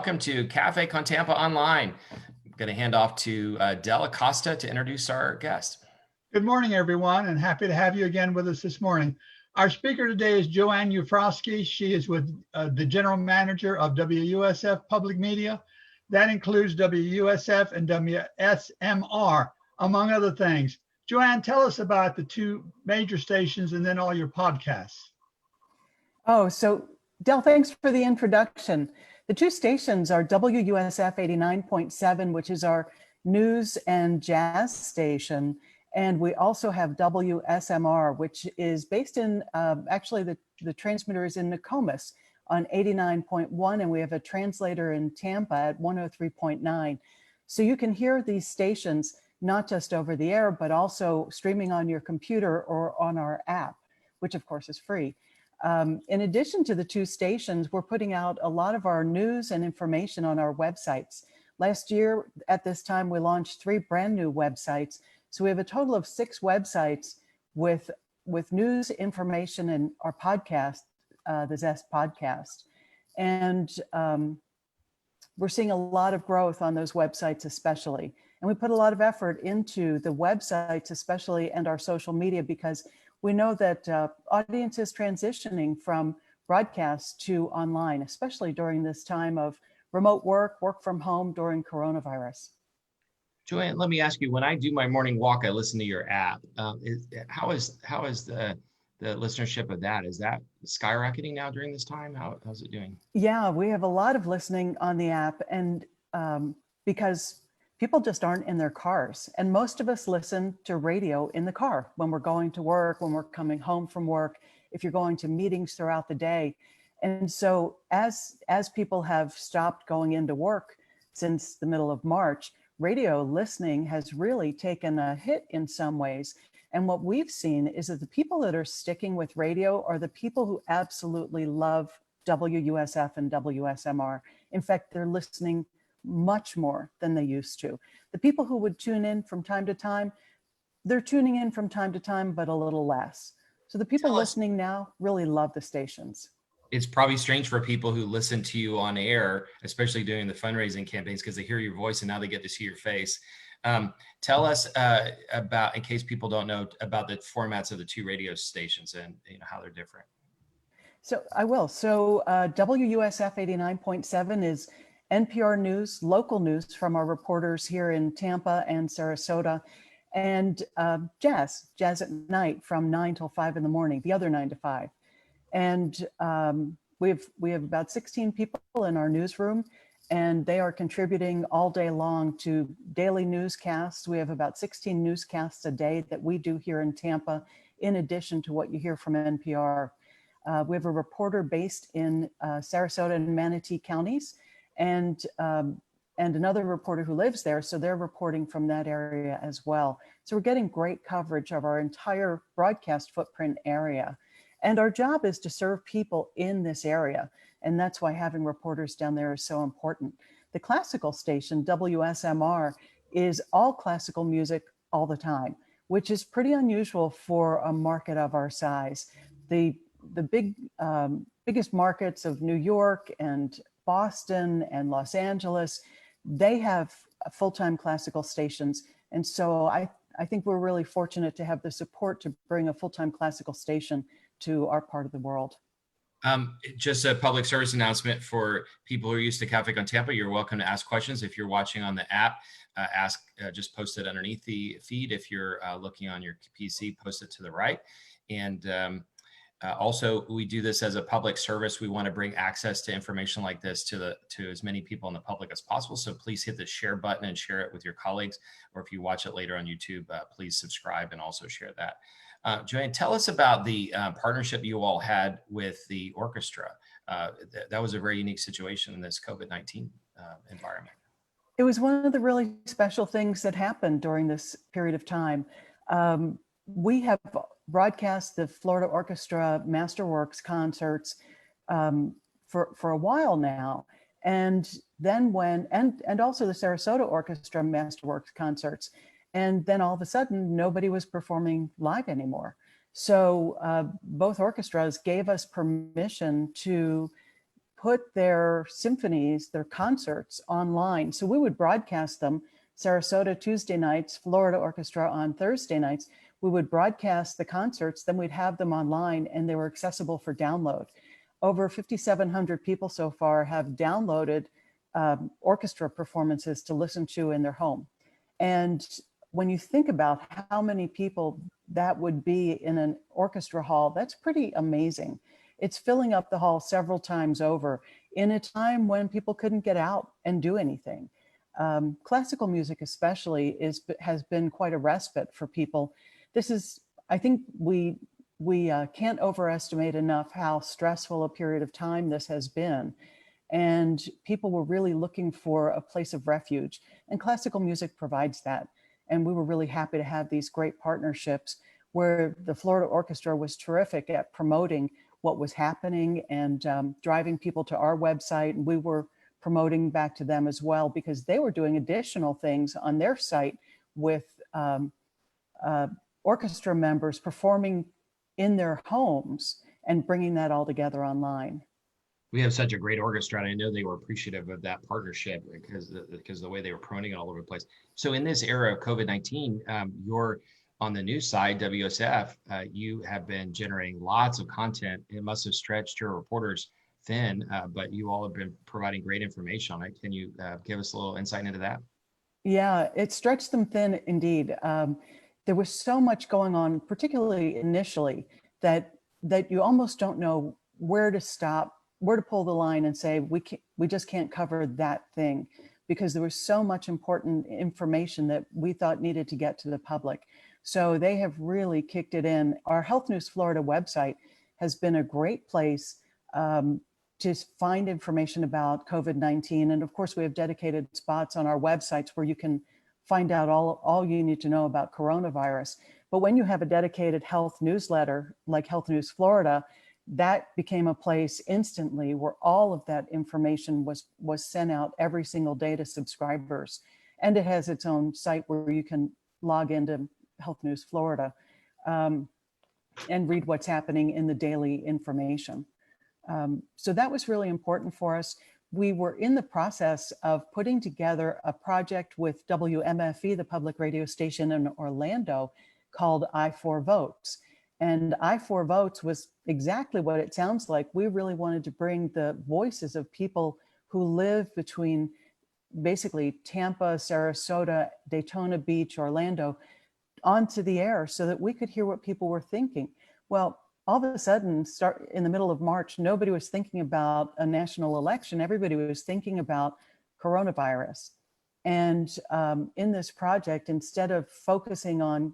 welcome to Café con Tampa Online. I'm going to hand off to Del Acosta to introduce our guest. Good morning, everyone, and happy to have you again with us this morning. Our speaker today is JoAnn Urofsky. She is with the general manager of WUSF Public Media. That includes WUSF and WSMR, among other things. JoAnn, tell us about the two major stations and then all your podcasts. Oh, so Del, thanks for the introduction. The two stations are WUSF 89.7, which is our news and jazz station. And we also have WSMR, which is based in, actually the transmitter is in Nokomis on 89.1, and we have a translator in Tampa at 103.9. So you can hear these stations not just over the air, but also streaming on your computer or on our app, which of course is free. In addition to the two stations, we're putting out a lot of our news and information on our websites. Last year at this time, we launched 3 brand new websites. So we have a total of 6 websites with news, information, and our podcast, the Zest podcast. And we're seeing a lot of growth on those websites especially. And we put a lot of effort into the websites especially and our social media because we know that audience is transitioning from broadcast to online, especially during this time of remote work from home during coronavirus. JoAnn, let me ask you, when I do my morning walk, I listen to your app. How is the listenership of that? Is that skyrocketing now during this time? How's it doing? Yeah, we have a lot of listening on the app, and because people just aren't in their cars. And most of us listen to radio in the car when we're going to work, when we're coming home from work, if you're going to meetings throughout the day. And so as people have stopped going into work since the middle of March, radio listening has really taken a hit in some ways. And what we've seen is that the people that are sticking with radio are the people who absolutely love WUSF and WSMR. In fact, they're listening much more than they used to. The people who would tune in from time to time, they're tuning in from time to time, but a little less. So the people listening now really love the stations. It's probably strange for people who listen to you on air, especially during the fundraising campaigns, because they hear your voice and now they get to see your face. Tell us about, in case people don't know, about the formats of the two radio stations and how they're different. So I will. So WUSF 89.7 is NPR news, local news from our reporters here in Tampa and Sarasota, and jazz at night from 9 till 5 in the morning, the other 9 to 5. And we have about 16 people in our newsroom, and they are contributing all day long to daily newscasts. We have about 16 newscasts a day that we do here in Tampa, in addition to what you hear from NPR. We have a reporter based in Sarasota and Manatee counties, and another reporter who lives there, so they're reporting from that area as well. So we're getting great coverage of our entire broadcast footprint area. And our job is to serve people in this area. And that's why having reporters down there is so important. The classical station, WSMR, is all classical music all the time, which is pretty unusual for a market of our size. The biggest markets of New York and Boston and Los Angeles, they have full-time classical stations. And so I think we're really fortunate to have the support to bring a full-time classical station to our part of the world. Just a public service announcement for people who are used to Café con Tampa. You're welcome to ask questions. If you're watching on the app, just post it underneath the feed. If you're looking on your PC, post it to the right. And also, we do this as a public service. We want to bring access to information like this to as many people in the public as possible. So please hit the share button and share it with your colleagues. Or if you watch it later on YouTube, please subscribe and also share that. JoAnn, tell us about the partnership you all had with the orchestra. That was a very unique situation in this COVID-19 environment. It was one of the really special things that happened during this period of time. We have broadcast the Florida Orchestra Masterworks concerts for a while now. And then and also the Sarasota Orchestra Masterworks concerts. And then all of a sudden, nobody was performing live anymore. So both orchestras gave us permission to put their symphonies, their concerts online. So we would broadcast them, Sarasota Tuesday nights, Florida Orchestra on Thursday nights. We would broadcast the concerts, then we'd have them online and they were accessible for download. Over 5,700 people so far have downloaded orchestra performances to listen to in their home. And when you think about how many people that would be in an orchestra hall, that's pretty amazing. It's filling up the hall several times over in a time when people couldn't get out and do anything. Classical music especially has been quite a respite for people. This is, I think we can't overestimate enough how stressful a period of time this has been. And people were really looking for a place of refuge, and classical music provides that. And we were really happy to have these great partnerships where the Florida Orchestra was terrific at promoting what was happening and driving people to our website. And we were promoting back to them as well, because they were doing additional things on their site with orchestra members performing in their homes and bringing that all together online. We have such a great orchestra, and I know they were appreciative of that partnership because the way they were promoting it all over the place. So in this era of COVID-19, you're on the news side, WUSF, you have been generating lots of content. It must have stretched your reporters thin, but you all have been providing great information on it. Can you give us a little insight into that? Yeah, it stretched them thin indeed. There was so much going on, particularly initially, that you almost don't know where to stop, where to pull the line and say, we just can't cover that thing, because there was so much important information that we thought needed to get to the public. So they have really kicked it in. Our Health News Florida website has been a great place to find information about COVID-19. And of course, we have dedicated spots on our websites where you can find out all you need to know about coronavirus. But when you have a dedicated health newsletter like Health News Florida, that became a place instantly where all of that information was sent out every single day to subscribers. And it has its own site where you can log into Health News Florida and read what's happening in the daily information. So that was really important for us. We were in the process of putting together a project with WMFE, the public radio station in Orlando, called I4 Votes. And I4 Votes was exactly what it sounds like. We really wanted to bring the voices of people who live between basically Tampa, Sarasota, Daytona Beach, Orlando, onto the air so that we could hear what people were thinking. Well, all of a sudden, in the middle of March, nobody was thinking about a national election. Everybody was thinking about coronavirus. And in this project, instead of focusing on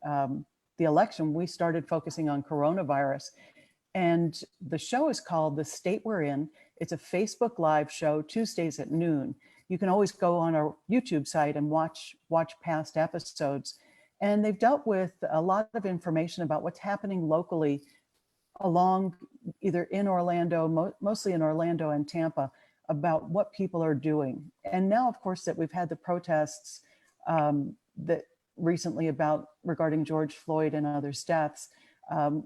the election, we started focusing on coronavirus. And the show is called The State We're In. It's a Facebook Live show, Tuesdays at noon. You can always go on our YouTube site and watch past episodes. And they've dealt with a lot of information about what's happening locally along either in Orlando, mostly in Orlando and Tampa, about what people are doing. And now, of course, that we've had the protests that recently regarding George Floyd and others' deaths,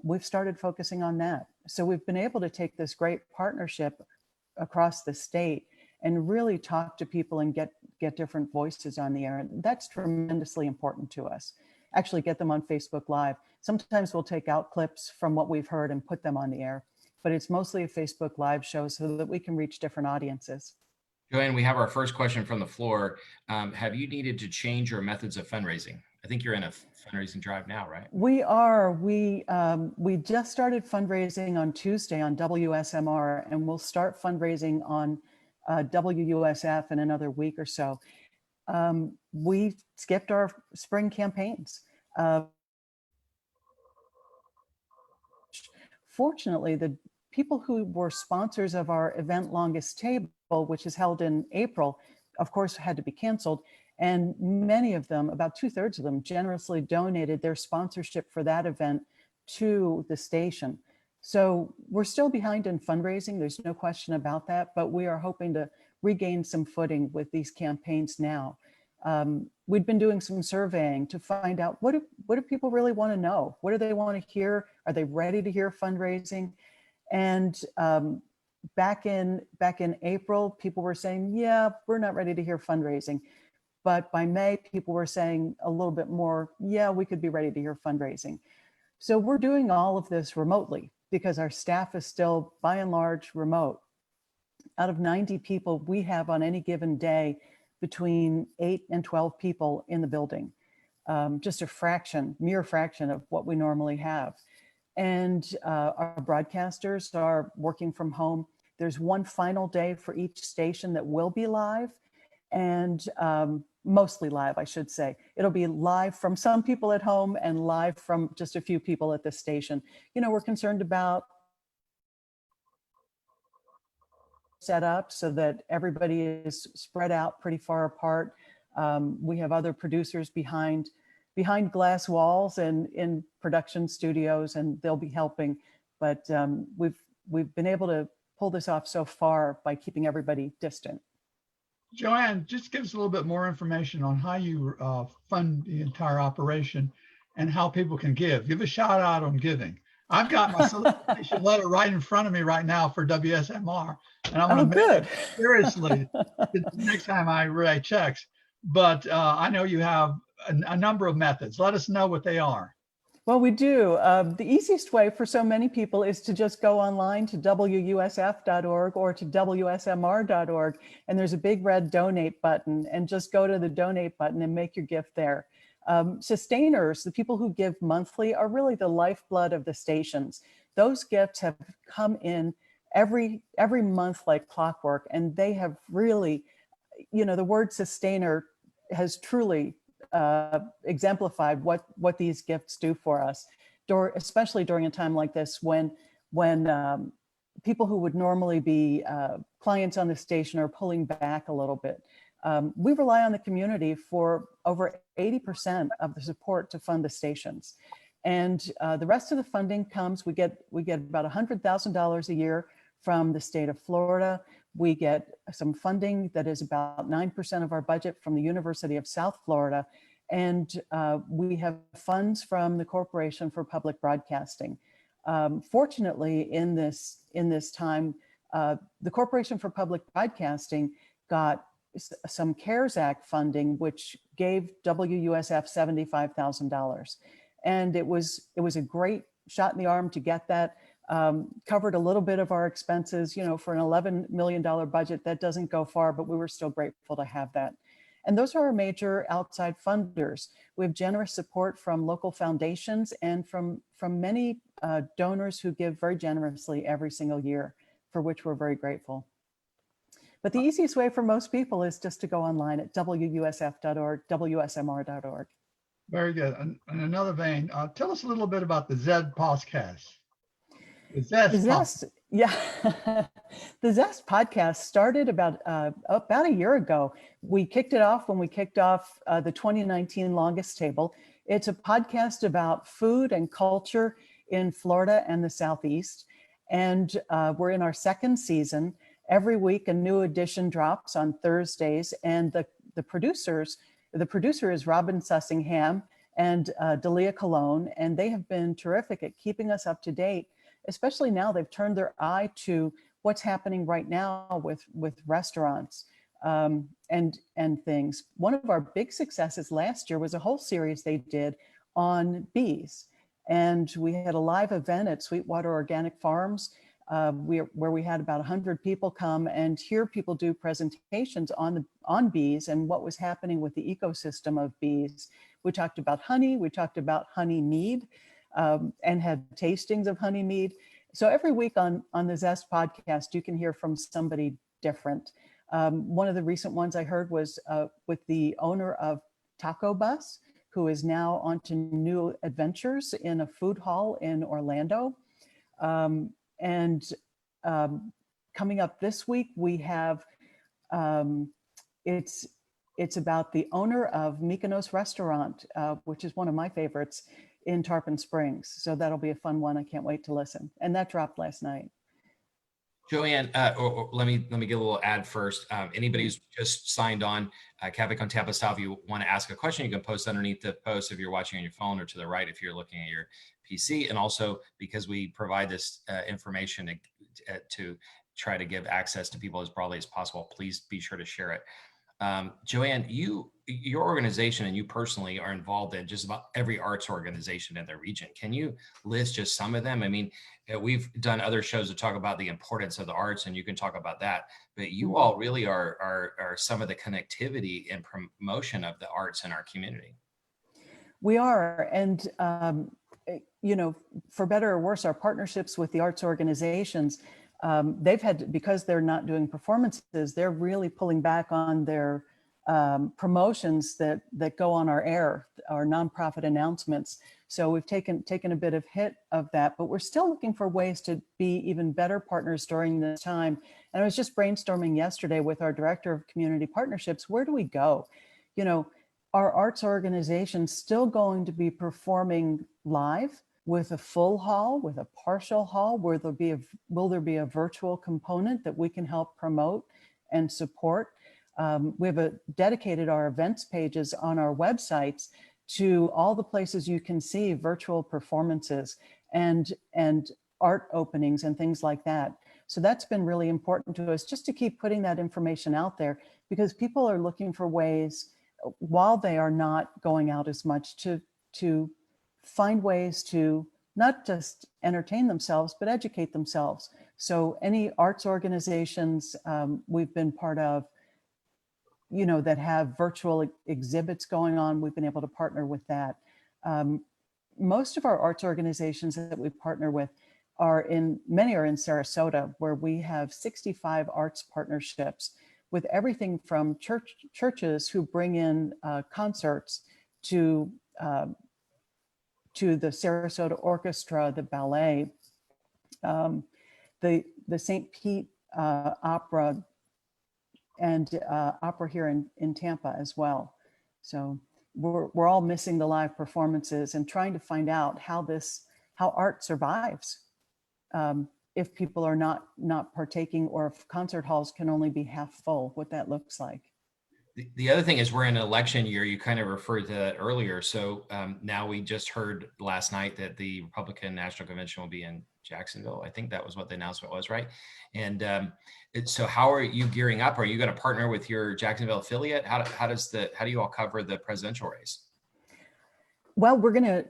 we've started focusing on that. So we've been able to take this great partnership across the state and really talk to people and get different voices on the air. And that's tremendously important to us. Actually get them on Facebook Live. Sometimes we'll take out clips from what we've heard and put them on the air, but it's mostly a Facebook Live show so that we can reach different audiences. JoAnn, we have our first question from the floor. Have you needed to change your methods of fundraising? I think you're in a fundraising drive now, right? We are. We just started fundraising on Tuesday on WSMR, and we'll start fundraising on WUSF in another week or so. We skipped our spring campaigns. Fortunately, the people who were sponsors of our event Longest Table, which is held in April, of course, had to be canceled. And many of them, about 2/3 of them, generously donated their sponsorship for that event to the station. So we're still behind in fundraising. There's no question about that, but we are hoping to regain some footing with these campaigns now. We've been doing some surveying to find out what do people really want to know? What do they want to hear? Are they ready to hear fundraising? And back in April, people were saying, yeah, we're not ready to hear fundraising. But by May, people were saying a little bit more, yeah, we could be ready to hear fundraising. So we're doing all of this remotely because our staff is still by and large remote. Out of 90 people, we have on any given day between 8 and 12 people in the building. Just a fraction, mere fraction of what we normally have. And our broadcasters are working from home. There's one final day for each station that will be live, and mostly live, I should say. It'll be live from some people at home and live from just a few people at the station. You know, we're concerned about set up so that everybody is spread out pretty far apart. We have other producers behind glass walls and in production studios, and they'll be helping. But we've been able to pull this off so far by keeping everybody distant. JoAnn, just give us a little bit more information on how you fund the entire operation and how people can give. Give a shout out on giving. I've got my solicitation letter right in front of me right now for WSMR, and I'm going to make it seriously the next time I write checks. But I know you have a number of methods. Let us know what they are. Well, we do. The easiest way for so many people is to just go online to WUSF.org or to WSMR.org, and there's a big red donate button, and just go to the donate button and make your gift there. Sustainers, the people who give monthly, are really the lifeblood of the stations. Those gifts have come in every month like clockwork, and they have really, you know, the word sustainer has truly exemplified what these gifts do for us, especially during a time like this when people who would normally be clients on the station are pulling back a little bit. We rely on the community for over 80% of the support to fund the stations. And the rest of the funding comes, we get about $100,000 a year from the state of Florida. We get some funding that is about 9% of our budget from the University of South Florida. And we have funds from the Corporation for Public Broadcasting. Fortunately, in this time, the Corporation for Public Broadcasting got some CARES Act funding, which gave WUSF $75,000. And it was a great shot in the arm to get that. Covered a little bit of our expenses, you know, for an $11 million budget. That doesn't go far, but we were still grateful to have that. And those are our major outside funders. We have generous support from local foundations and from many donors who give very generously every single year, for which we're very grateful. But the easiest way for most people is just to go online at WUSF.org, WSMR.org. Very good. In another vein, tell us a little bit about the ZEST podcast. The ZEST, yeah. The ZEST podcast started about a year ago. We kicked it off when we kicked off the 2019 Longest Table. It's a podcast about food and culture in Florida and the Southeast. And we're in our second season. Every week, a new edition drops on Thursdays. And the producer is Robin Sussingham and Delia Colon. And they have been terrific at keeping us up to date. Especially now, they've turned their eye to what's happening right now with restaurants and things. One of our big successes last year was a whole series they did on bees. And we had a live event at Sweetwater Organic Farms where we had about 100 people come and hear people do presentations on bees and what was happening with the ecosystem of bees. We talked about honey, we talked about honey mead, and had tastings of honey mead. So every week on the Zest podcast, you can hear from somebody different. One of the recent ones I heard was with the owner of Taco Bus, who is now on to new adventures in a food hall in Orlando. And coming up this week, we have, it's about the owner of Mykonos Restaurant, which is one of my favorites in Tarpon Springs. So that'll be a fun one. I can't wait to listen. And that dropped last night. JoAnn, let me get a little ad first. Anybody who's just signed on Café con Tampa style, if you want to ask a question, you can post underneath the post if you're watching on your phone, or to the right if you're looking at your PC. And also, because we provide this information to try to give access to people as broadly as possible. Please be sure to share it. JoAnn, your organization and you personally are involved in just about every arts organization in the region. Can you list just some of them? I mean, we've done other shows to talk about the importance of the arts, and you can talk about that, but you all really are some of the connectivity and promotion of the arts in our community. We are, and you know, for better or worse, our partnerships with the arts organizations, they've had, because they're not doing performances, they're really pulling back on their promotions that go on our air, our nonprofit announcements. So we've taken a bit of hit of that, but we're still looking for ways to be even better partners during this time. And I was just brainstorming yesterday with our director of community partnerships, where do we go? You know, are arts organizations still going to be performing live with a full hall, with a partial hall? Will there be a virtual component that we can help promote and support? We have dedicated our events pages on our websites to all the places you can see virtual performances and art openings and things like that. So that's been really important to us, just to keep putting that information out there, because people are looking for ways, while they are not going out as much, to find ways to not just entertain themselves, but educate themselves. So any arts organizations we've been part of, you know, that have virtual exhibits going on, we've been able to partner with that. Most of our arts organizations that we partner with many are in Sarasota, where we have 65 arts partnerships with everything from churches who bring in concerts to the Sarasota Orchestra, the ballet, the St. Pete Opera, and opera here in Tampa as well. So we're all missing the live performances and trying to find out how art survives if people are not partaking, or if concert halls can only be half full, what that looks like. The other thing is we're in an election year. You kind of referred to that earlier. So now we just heard last night that the Republican National Convention will be in Jacksonville. I think that was what the announcement was, right? And so how are you gearing up? Are you going to partner with your Jacksonville affiliate? How do you all cover the presidential race? Well, we're going to,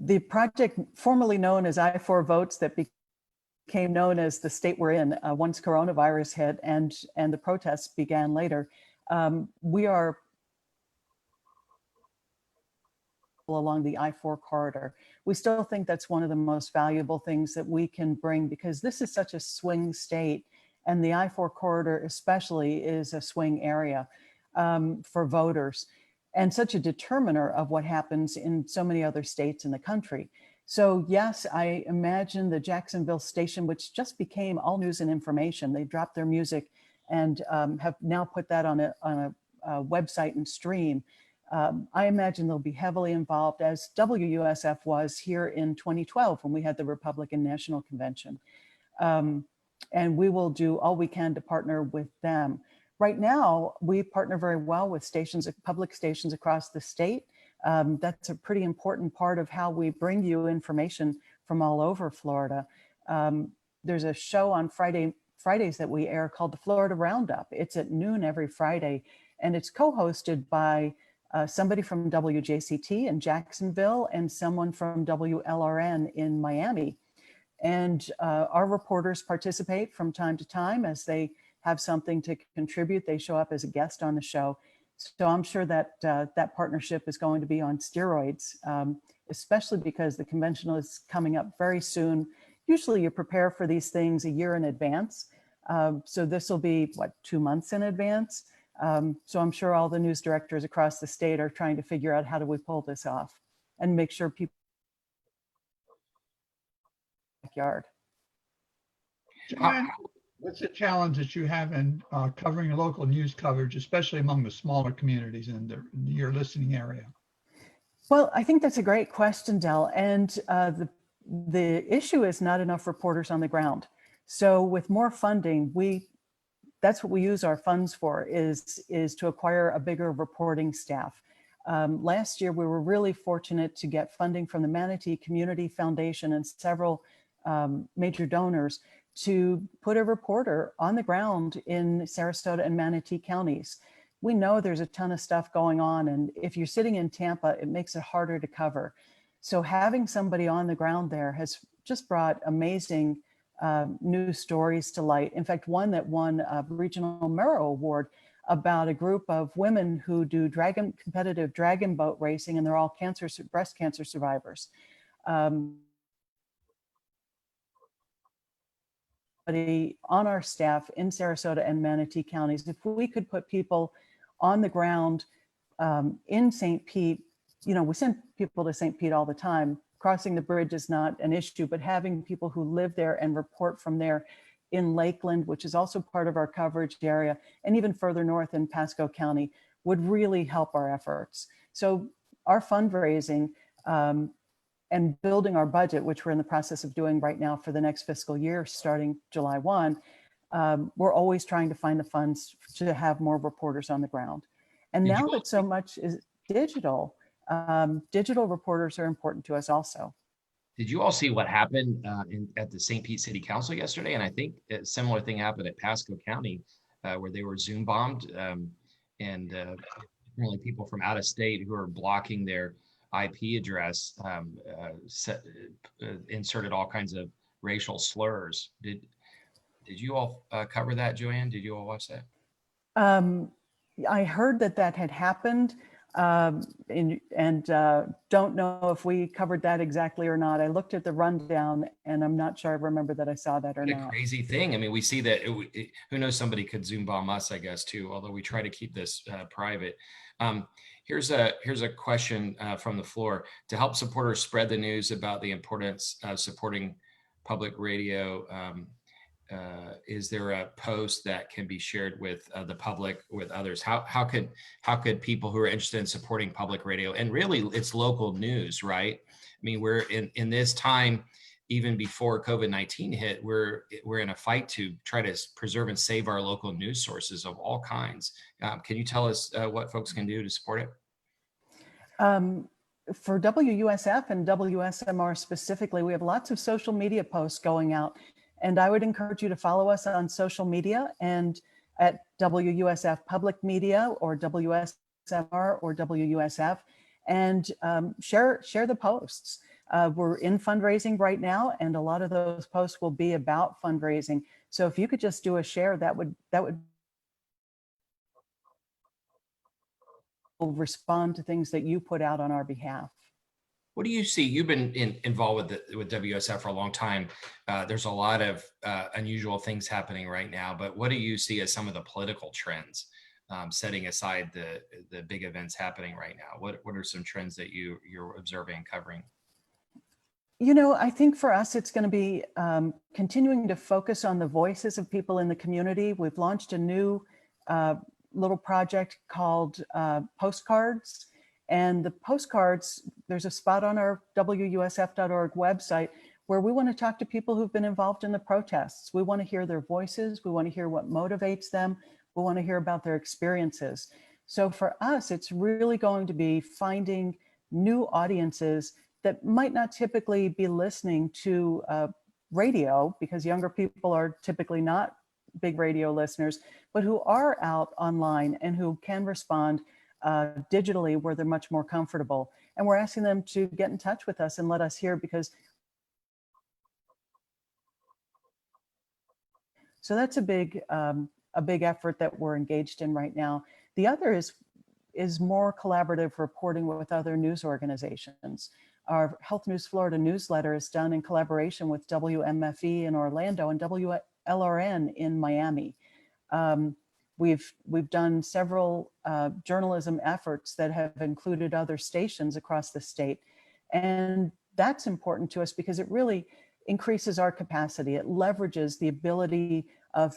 the project formerly known as I-4 Votes, that became known as the state we're in once coronavirus hit and the protests began later. We are along the I-4 corridor. We still think that's one of the most valuable things that we can bring, because this is such a swing state, and the I-4 corridor especially is a swing area for voters, and such a determiner of what happens in so many other states in the country. So yes, I imagine the Jacksonville station, which just became All News and Information, they dropped their music and have now put that on a website and stream. I imagine they'll be heavily involved, as WUSF was here in 2012 when we had the Republican National Convention. And we will do all we can to partner with them. Right now, we partner very well with public stations across the state. That's a pretty important part of how we bring you information from all over Florida. There's a show on Fridays that we air called the Florida Roundup. It's at noon every Friday, and it's co-hosted by somebody from WJCT in Jacksonville and someone from WLRN in Miami. And our reporters participate from time to time as they have something to contribute. They show up as a guest on the show. So I'm sure that that partnership is going to be on steroids, especially because the convention is coming up very soon. Usually you prepare for these things a year in advance. So this will be, 2 months in advance. So I'm sure all the news directors across the state are trying to figure out, how do we pull this off and make sure people backyard. JoAnn, what's the challenge that you have in covering local news coverage, especially among the smaller communities in your listening area? Well, I think that's a great question, Del. And the issue is not enough reporters on the ground. So with more funding, that's what we use our funds for, is to acquire a bigger reporting staff. Last year, we were really fortunate to get funding from the Manatee Community Foundation and several major donors to put a reporter on the ground in Sarasota and Manatee counties. We know there's a ton of stuff going on, and if you're sitting in Tampa, it makes it harder to cover. So having somebody on the ground there has just brought amazing news stories to light. In fact, one that won a regional Mero Award about a group of women who do competitive dragon boat racing, and they're all breast cancer survivors. On our staff in Sarasota and Manatee counties, if we could put people on the ground in St. Pete, we send people to St. Pete all the time. Crossing the bridge is not an issue, but having people who live there and report from there in Lakeland, which is also part of our coverage area, and even further north in Pasco County, would really help our efforts. So our fundraising and building our budget, which we're in the process of doing right now for the next fiscal year, starting July 1, we're always trying to find the funds to have more reporters on the ground. And now that so much is digital, digital reporters are important to us also. Did you all see what happened at the St. Pete City Council yesterday? And I think a similar thing happened at Pasco County, where they were Zoom bombed, and apparently people from out of state who are blocking their IP address inserted all kinds of racial slurs. Did you all cover that, JoAnn? Did you all watch that? I heard that had happened. And don't know if we covered that exactly or not. I looked at the rundown and I'm not sure I remember that I saw that or not. A crazy thing. I mean, we see that, who knows, somebody could Zoom bomb us, I guess, too, although we try to keep this private. Here's a question from the floor. To help supporters spread the news about the importance of supporting public radio, is there a post that can be shared with the public, with others? How could people who are interested in supporting public radio, and really it's local news, right? I mean, we're in this time, even before COVID-19 hit, we're in a fight to try to preserve and save our local news sources of all kinds. Can you tell us what folks can do to support it? For WUSF and WSMR specifically, we have lots of social media posts going out. And I would encourage you to follow us on social media and at WUSF Public Media or WSMR or WUSF, and share the posts. We're in fundraising right now, and a lot of those posts will be about fundraising. So if you could just do a share, that would respond to things that you put out on our behalf. What do you see? You've been involved with WSF for a long time. There's a lot of unusual things happening right now, but what do you see as some of the political trends, setting aside the big events happening right now? What are some trends that you're observing and covering? I think for us, it's going to be continuing to focus on the voices of people in the community. We've launched a new little project called Postcards. And the postcards, there's a spot on our WUSF.org website where we want to talk to people who've been involved in the protests. We want to hear their voices. We want to hear what motivates them. We want to hear about their experiences. So for us, it's really going to be finding new audiences that might not typically be listening to radio, because younger people are typically not big radio listeners, but who are out online and who can respond digitally where they're much more comfortable. And we're asking them to get in touch with us and let us hear, because so that's a big effort that we're engaged in right now. The other is more collaborative reporting with other news organizations. Our Health News Florida newsletter is done in collaboration with WMFE in Orlando and WLRN in Miami. We've done several journalism efforts that have included other stations across the state. And that's important to us because it really increases our capacity. It leverages the ability of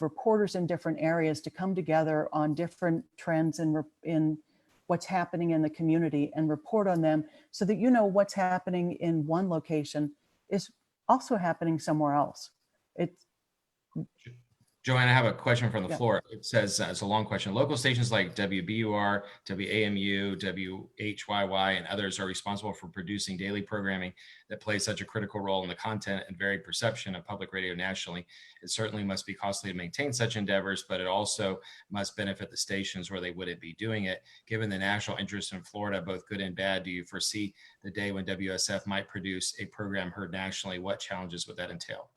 reporters in different areas to come together on different trends in what's happening in the community and report on them, so that what's happening in one location is also happening somewhere else. JoAnn, I have a question from the Yeah. floor. It says, it's a long question. Local stations like WBUR, WAMU, WHYY, and others are responsible for producing daily programming that plays such a critical role in the content and varied perception of public radio nationally. It certainly must be costly to maintain such endeavors, but it also must benefit the stations where they wouldn't be doing it. Given the national interest in Florida, both good and bad, do you foresee the day when WSF might produce a program heard nationally? What challenges would that entail?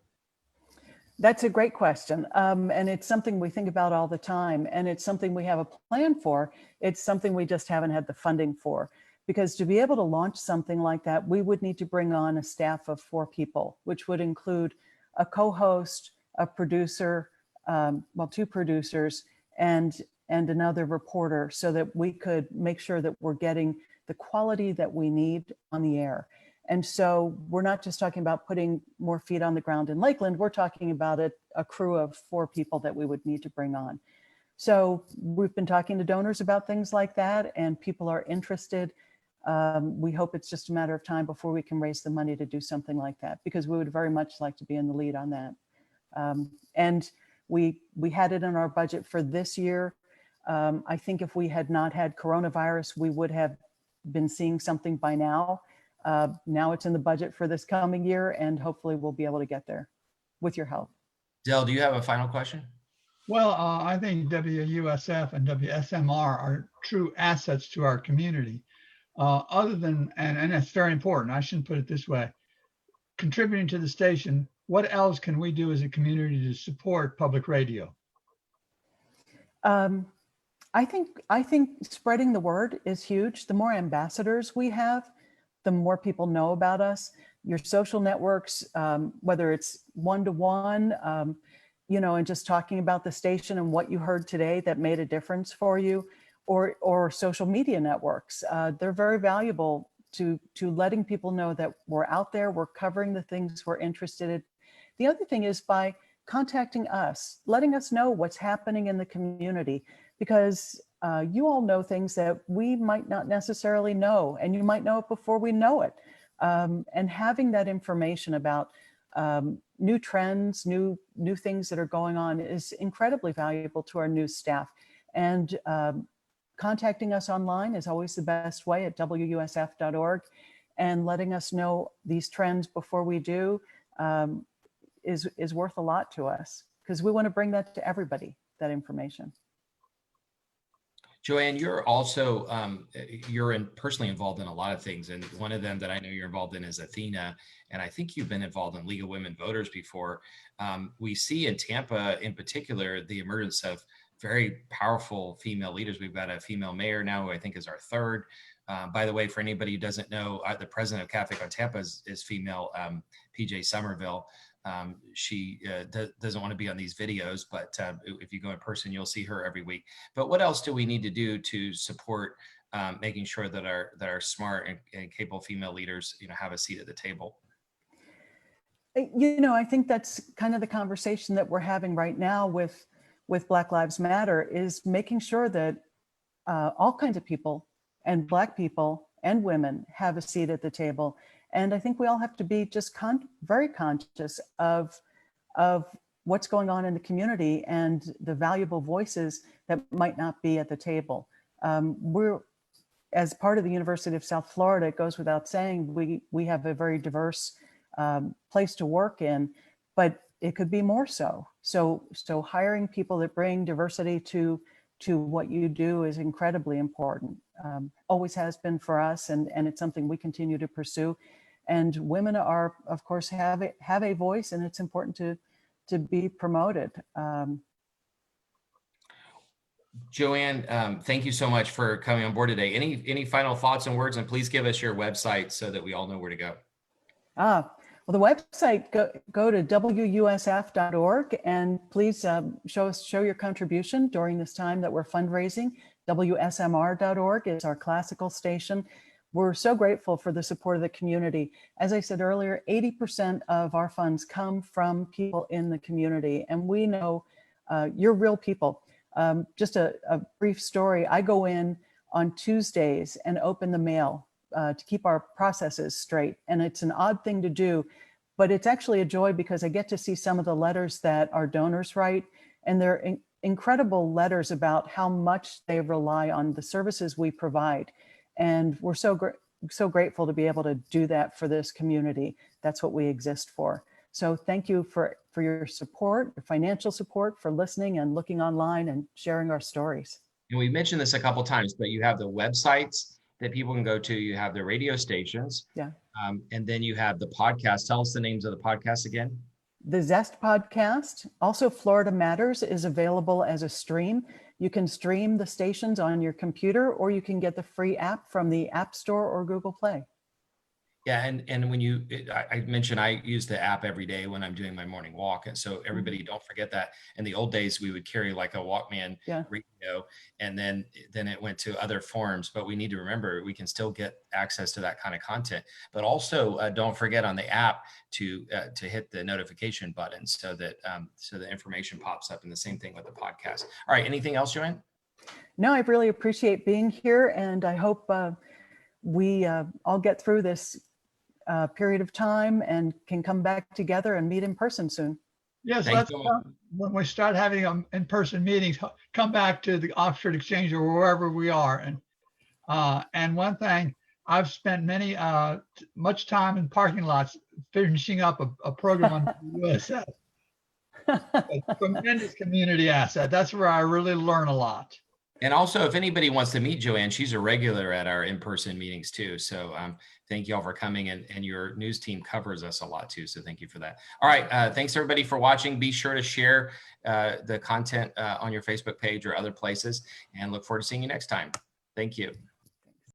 That's a great question. And it's something we think about all the time. And it's something we have a plan for. It's something we just haven't had the funding for. Because to be able to launch something like that, we would need to bring on a staff of 4 people, which would include a co-host, a producer, 2 producers, and another reporter, so that we could make sure that we're getting the quality that we need on the air. And so we're not just talking about putting more feet on the ground in Lakeland, we're talking about a crew of 4 people that we would need to bring on. So we've been talking to donors about things like that, and people are interested. We hope it's just a matter of time before we can raise the money to do something like that, because we would very much like to be in the lead on that. And we had it in our budget for this year. I think if we had not had coronavirus, we would have been seeing something by now. Now it's in the budget for this coming year, and hopefully we'll be able to get there with your help. Dell, do you have a final question? Well, I think WUSF and WSMR are true assets to our community. Other than, and that's very important, I shouldn't put it this way, contributing to the station, what else can we do as a community to support public radio? I think spreading the word is huge. The more ambassadors we have, the more people know about us. Your social networks, whether it's one-to-one, and just talking about the station and what you heard today that made a difference for you, or social media networks. They're very valuable to letting people know that we're out there, we're covering the things we're interested in. The other thing is by contacting us, letting us know what's happening in the community, because you all know things that we might not necessarily know, and you might know it before we know it. And having that information about new trends, new things that are going on is incredibly valuable to our news staff. And contacting us online is always the best way at WUSF.org, and letting us know these trends before we do is worth a lot to us, because we want to bring that to everybody, that information. JoAnn, you're also, you're personally involved in a lot of things. And one of them that I know you're involved in is Athena. And I think you've been involved in League of Women Voters before. We see in Tampa in particular, the emergence of very powerful female leaders. We've got a female mayor now, who I think is our 3rd. By the way, for anybody who doesn't know, the president of Café on Tampa is female, PJ Somerville. She doesn't want to be on these videos, but if you go in person, you'll see her every week. But what else do we need to do to support making sure that our smart and capable female leaders, have a seat at the table? I think that's kind of the conversation that we're having right now with Black Lives Matter, is making sure that all kinds of people, and Black people and women, have a seat at the table. And I think we all have to be just very conscious of what's going on in the community and the valuable voices that might not be at the table. We're, as part of the University of South Florida, it goes without saying, we have a very diverse place to work in, but it could be more so. So hiring people that bring diversity to what you do is incredibly important. Always has been for us, and it's something we continue to pursue. And women are, of course, have a voice, and it's important to be promoted. JoAnn, thank you so much for coming on board today. Any final thoughts and words? And please give us your website so that we all know where to go. Well, the website, go to WUSF.org, and please show your contribution during this time that we're fundraising. WSMR.org is our classical station. We're so grateful for the support of the community. As I said earlier, 80% of our funds come from people in the community, and we know you're real people. Just a brief story. I go in on Tuesdays and open the mail to keep our processes straight. And it's an odd thing to do, but it's actually a joy, because I get to see some of the letters that our donors write. and their incredible letters about how much they rely on the services we provide. And we're so grateful to be able to do that for this community. That's what we exist for. So thank you for your support, your financial support, for listening and looking online and sharing our stories. And we mentioned this a couple of times, but you have the websites that people can go to. You have the radio stations. Yeah. And then you have the podcast. Tell us the names of the podcasts again. The Zest podcast, also Florida Matters, is available as a stream. You can stream the stations on your computer, or you can get the free app from the App Store or Google Play. Yeah, and when I mentioned I use the app every day when I'm doing my morning walk, and so everybody don't forget that. In the old days, we would carry like a Walkman radio, and then it went to other forms. But we need to remember we can still get access to that kind of content. But also don't forget on the app to hit the notification button so that the information pops up. And the same thing with the podcast. All right, anything else, JoAnn? No, I really appreciate being here, and I hope we all get through this period of time and can come back together and meet in person soon. Yes, let's when we start having in-person meetings, come back to the Oxford Exchange or wherever we are. And one thing, I've spent much time in parking lots finishing up a program on USF. A tremendous community asset. That's where I really learn a lot. And also, if anybody wants to meet JoAnn, she's a regular at our in-person meetings too. So thank you all for coming, and your news team covers us a lot too. So thank you for that. All right. Thanks everybody for watching. Be sure to share the content on your Facebook page or other places, and look forward to seeing you next time. Thank you.